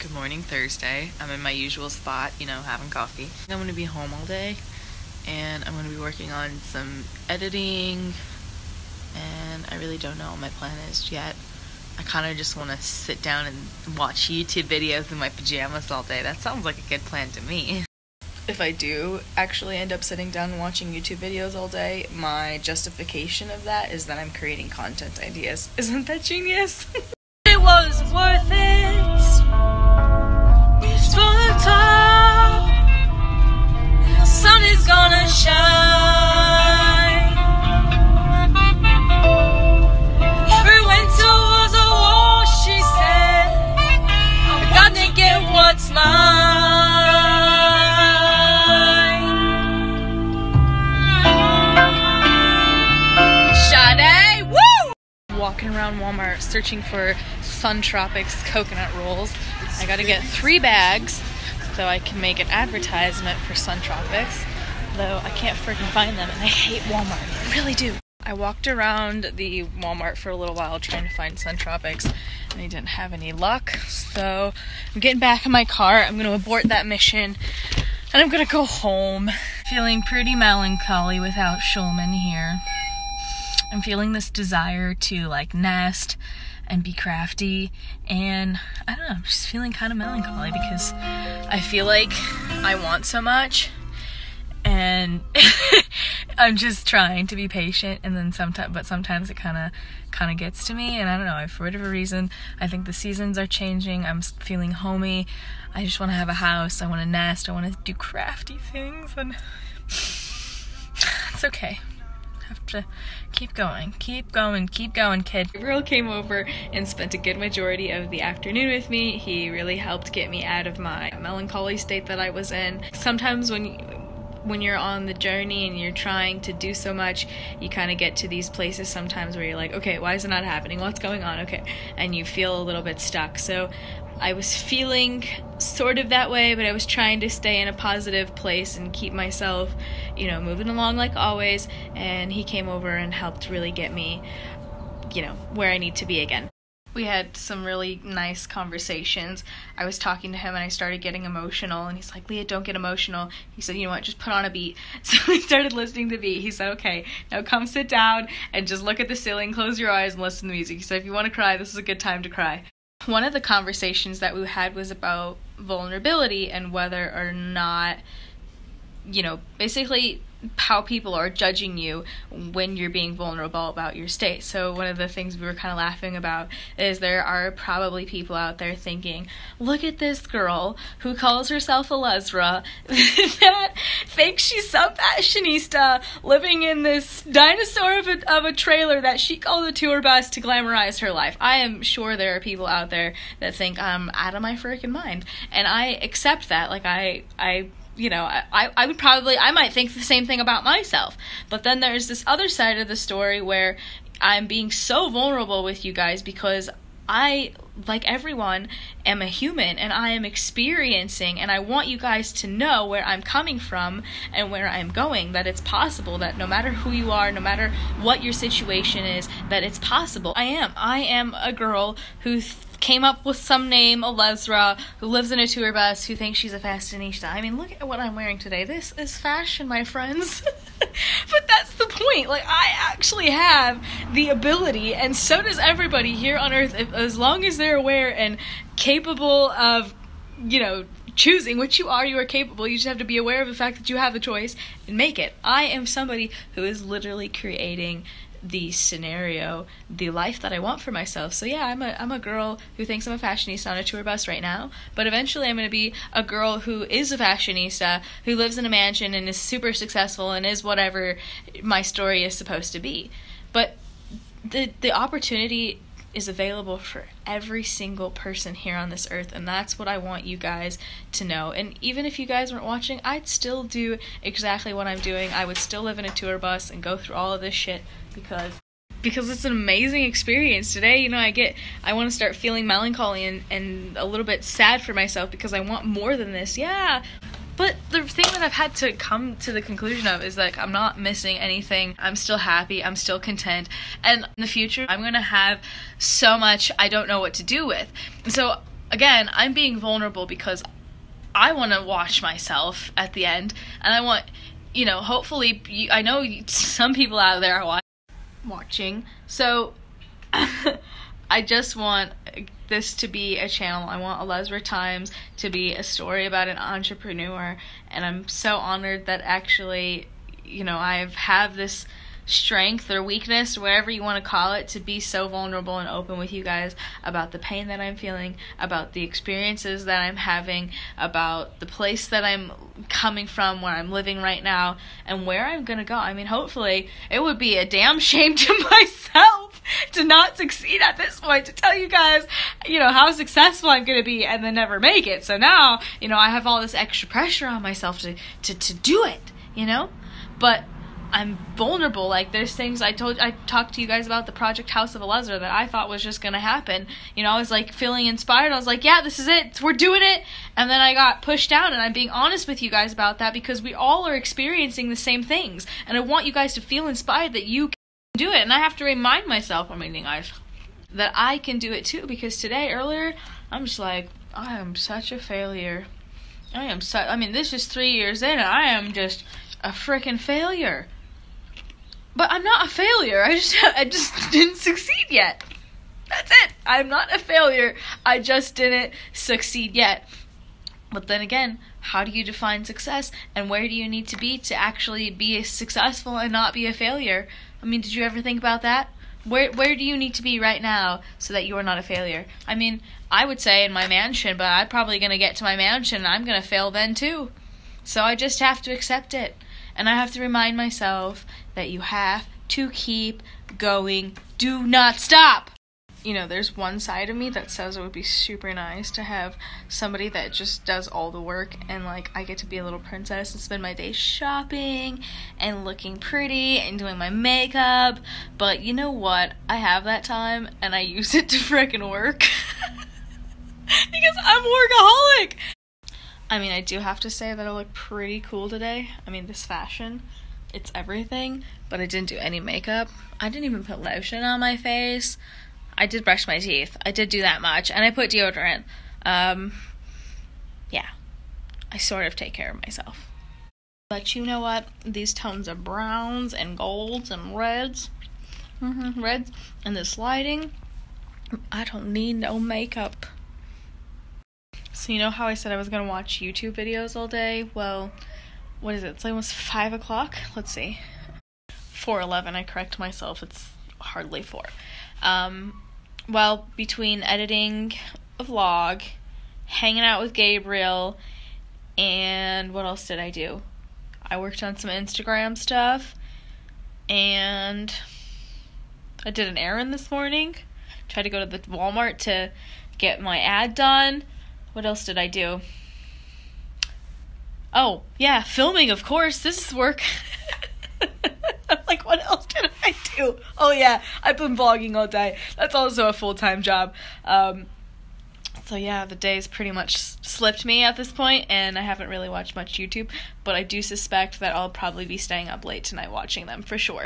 Good morning, Thursday. I'm in my usual spot, having coffee. I'm going to be home all day, and I'm going to be working on some editing, and I really don't know what my plan is yet. I kind of just want to sit down and watch YouTube videos in my pajamas all day. That sounds like a good plan to me. If I do actually end up sitting down and watching YouTube videos all day, my justification of that is that I'm creating content ideas. Isn't that genius? It was worth it. Reach for the top. The sun is gonna shine. Every winter was a war, she said. I got to get what's mine. Sade, woo! Walking around Walmart searching for Sun Tropics coconut rolls. I gotta get 3 bags so I can make an advertisement for Sun Tropics, though I can't freaking find them and I hate Walmart. I really do. I walked around the Walmart for a little while trying to find Sun Tropics and I didn't have any luck, so I'm getting back in my car. I'm gonna abort that mission and I'm gonna go home. Feeling pretty melancholy without Schulman here. I'm feeling this desire to nest and be crafty, and I don't know, I'm just feeling kind of melancholy because I feel like I want so much and I'm just trying to be patient, and then sometimes it kind of gets to me, and I don't know, for whatever reason I think the seasons are changing. I'm feeling homey. I just want to have a house. I want to nest. I want to do crafty things, and it's okay. Have to keep going, kid. Gabriel came over and spent a good majority of the afternoon with me. He really helped get me out of my melancholy state that I was in. Sometimes when you're on the journey and you're trying to do so much, you kind of get to these places sometimes where you're like, okay, why is it not happening? What's going on? Okay, and you feel a little bit stuck. So I was feeling sort of that way, but I was trying to stay in a positive place and keep myself, moving along like always, and he came over and helped really get me, where I need to be again. We had some really nice conversations. I was talking to him and I started getting emotional, and he's like, Leah, don't get emotional. He said, you know what, just put on a beat. So we started listening to the beat. He said, okay, now come sit down and just look at the ceiling, close your eyes, and listen to music. He said, if you want to cry, this is a good time to cry. One of the conversations that we had was about vulnerability and whether or not, basically how people are judging you when you're being vulnerable about your state. So one of the things we were kind of laughing about is there are probably people out there thinking, look at this girl who calls herself Elleezra that thinks she's some fashionista living in this dinosaur of a trailer that she called a tour bus to glamorize her life. I am sure there are people out there that think I'm out of my freaking mind, and I accept that. I might think the same thing about myself. But then there's this other side of the story where I'm being so vulnerable with you guys because I, like everyone, am a human and I am experiencing, and I want you guys to know where I'm coming from and where I'm going, that it's possible, that no matter who you are, no matter what your situation is, that it's possible. I am a girl who came up with some name, Elleezra, who lives in a tour bus, who thinks she's a fashionista. I mean, look at what I'm wearing today. This is fashion, my friends. But that's the point. I actually have the ability, and so does everybody here on Earth, as long as they're aware and capable of, choosing, which you are capable. You just have to be aware of the fact that you have the choice and make it. I am somebody who is literally creating the scenario, the life that I want for myself. So yeah, I'm a girl who thinks I'm a fashionista on a tour bus right now, but eventually I'm going to be a girl who is a fashionista, who lives in a mansion and is super successful and is whatever my story is supposed to be. But the opportunity is available for every single person here on this earth, and that's what I want you guys to know. And even if you guys weren't watching, I'd still do exactly what I'm doing. I would still live in a tour bus and go through all of this shit because it's an amazing experience. Today, I want to start feeling melancholy and a little bit sad for myself because I want more than this. Yeah, But the thing that I've had to come to the conclusion of is like I'm not missing anything. I'm still happy. I'm still content. And in the future, I'm going to have so much I don't know what to do with. And so again, I'm being vulnerable because I want to watch myself at the end, and I want, you know, hopefully, I know some people out there are watching, so I just want this to be a channel. I want Elleezra Times to be a story about an entrepreneur, and I'm so honored that actually, you know, I have this strength or weakness, whatever you want to call it, to be so vulnerable and open with you guys about the pain that I'm feeling, about the experiences that I'm having, about the place that I'm coming from, where I'm living right now, and where I'm gonna go. I mean, hopefully, it would be a damn shame to myself to not succeed at this point, to tell you guys, you know, how successful I'm gonna be and then never make it. So now, you know, I have all this extra pressure on myself to do it, you know? But I'm vulnerable. Like, there's things I talked to you guys about the project House of Elleezra that I thought was just gonna happen. You know, I was like feeling inspired. I was like, yeah, this is it. We're doing it. And then I got pushed down, and I'm being honest with you guys about that because we all are experiencing the same things. And I want you guys to feel inspired that you can do it. And I have to remind myself, that I can do it too, because earlier, I'm just like, I am such a failure. I mean, this is 3 years in, and I am just a freaking failure. But I'm not a failure. I just didn't succeed yet. That's it. I'm not a failure. I just didn't succeed yet. But then again, how do you define success? And where do you need to be to actually be successful and not be a failure? I mean, did you ever think about that? Where do you need to be right now so that you are not a failure? I mean, I would say in my mansion, but I'm probably going to get to my mansion and I'm going to fail then too. So I just have to accept it. And I have to remind myself that you have to keep going. Do not stop. You know, there's one side of me that says it would be super nice to have somebody that just does all the work, and like I get to be a little princess and spend my day shopping and looking pretty and doing my makeup. But you know what? I have that time and I use it to frickin' work because I'm a workaholic. I mean, I do have to say that I look pretty cool today. I mean, this fashion, it's everything, but I didn't do any makeup. I didn't even put lotion on my face. I did brush my teeth. I did do that much, and I put deodorant. Yeah, I sort of take care of myself. But you know what? These tones of browns and golds and reds, reds, and this lighting, I don't need no makeup. So you know how I said I was going to watch YouTube videos all day? Well, what is it? It's almost 5 o'clock. Let's see. 4:11. I correct myself. It's hardly 4. Well, between editing a vlog, hanging out with Gabriel, and what else did I do? I worked on some Instagram stuff, and I did an errand this morning. Tried to go to the Walmart to get my ad done. What else did I do? Oh, yeah, filming, of course. This is work. I'm like, what else did I do? Oh, yeah, I've been vlogging all day. That's also a full-time job. So, yeah, the day's pretty much slipped me at this point, and I haven't really watched much YouTube, but I do suspect that I'll probably be staying up late tonight watching them, for sure.